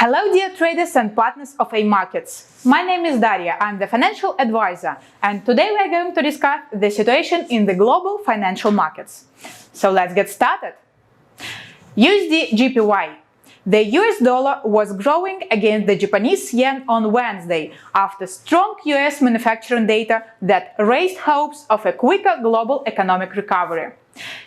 Hello dear traders and partners of AMarkets. My name is Daria, I'm the financial advisor, and today we are going to discuss the situation in the global financial markets. So let's get started. USDJPY. The US dollar was growing against the Japanese yen on Wednesday after strong US manufacturing data that raised hopes of a quicker global economic recovery.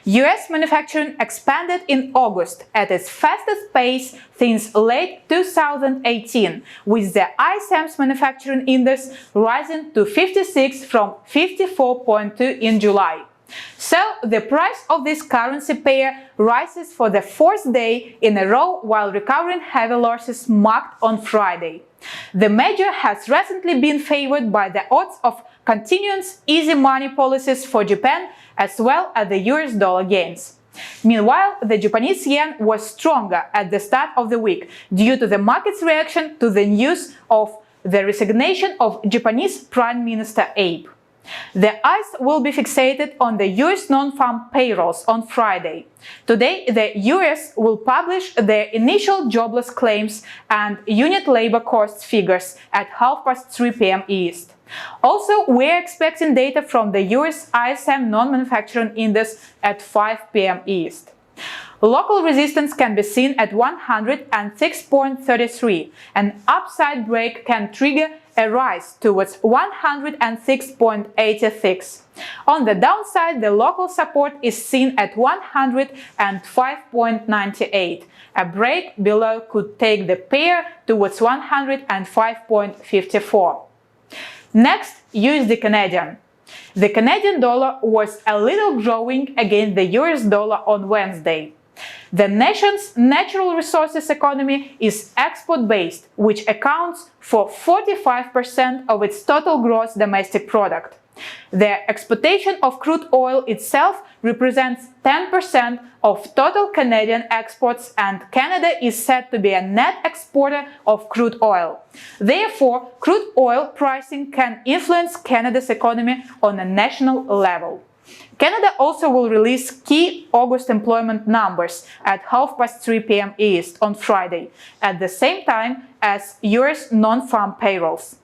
US manufacturing expanded in August at its fastest pace since late 2018, with the ISM's manufacturing index rising to 56 from 54.2 in July. So, the price of this currency pair rises for the fourth day in a row while recovering heavy losses marked on Friday. The measure has recently been favored by the odds of continuous easy money policies for Japan as well as the US dollar gains. Meanwhile, the Japanese yen was stronger at the start of the week due to the market's reaction to the news of the resignation of Japanese Prime Minister Abe. The eyes will be fixated on the US non-farm payrolls on Friday. Today, the US will publish their initial jobless claims and unit labor costs figures at 3:30 p.m. East. Also, we're expecting data from the US ISM non-manufacturing index at 5 p.m. East. Local resistance can be seen at 106.33. An upside break can trigger a rise towards 106.86. On the downside, the local support is seen at 105.98. A break below could take the pair towards 105.54. Next, USD Canadian. The Canadian dollar was a little growing against the US dollar on Wednesday. The nation's natural resources economy is export-based, which accounts for 45% of its total gross domestic product. The exportation of crude oil itself represents 10% of total Canadian exports, and Canada is said to be a net exporter of crude oil. Therefore, crude oil pricing can influence Canada's economy on a national level. Canada also will release key August employment numbers at 3:30 p.m. East on Friday, at the same time as US non-farm payrolls.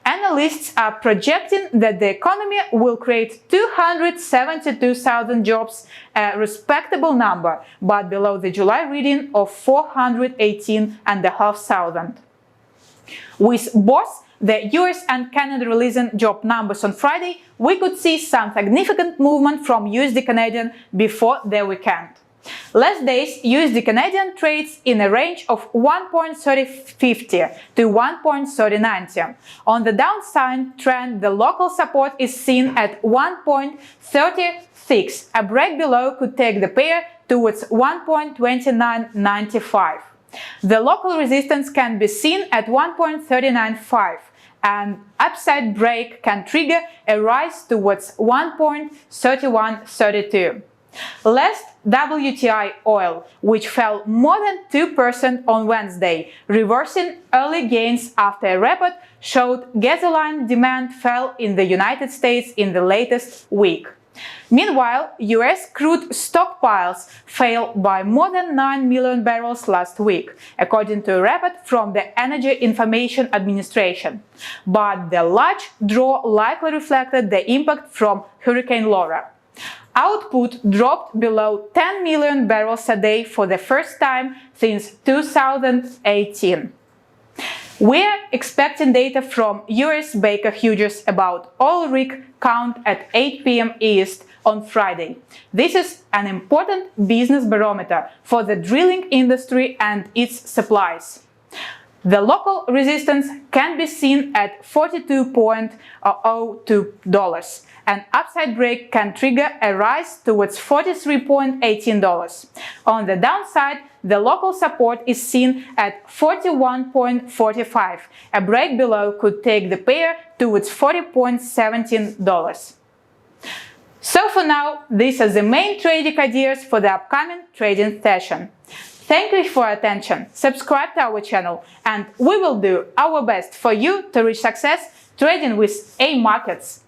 Analysts are projecting that the economy will create 272,000 jobs, a respectable number, but below the July reading of 418,500. With both the US and Canada releasing job numbers on Friday, we could see some significant movement from USD Canadian before the weekend. Last days, USD Canadian trades in a range of 1.3050 to 1.3090. On the downside trend, the local support is seen at 1.36. A break below could take the pair towards 1.2995. The local resistance can be seen at 1.395. An upside break can trigger a rise towards 1.3132. Last, WTI oil, which fell more than 2% on Wednesday, reversing early gains after a report showed gasoline demand fell in the United States in the latest week. Meanwhile, US crude stockpiles fell by more than 9 million barrels last week, according to a report from the Energy Information Administration. But the large draw likely reflected the impact from Hurricane Laura. Output dropped below 10 million barrels a day for the first time since 2018. We're expecting data from US Baker Hughes about oil rig count at 8 p.m. East on Friday. This is an important business barometer for the drilling industry and its supplies. The local resistance can be seen at $42.02. An upside break can trigger a rise towards $43.18. On the downside, the local support is seen at $41.45. A break below could take the pair towards $40.17. So for now, these are the main trading ideas for the upcoming trading session. Thank you for your attention, subscribe to our channel, and we will do our best for you to reach success trading with AMarkets.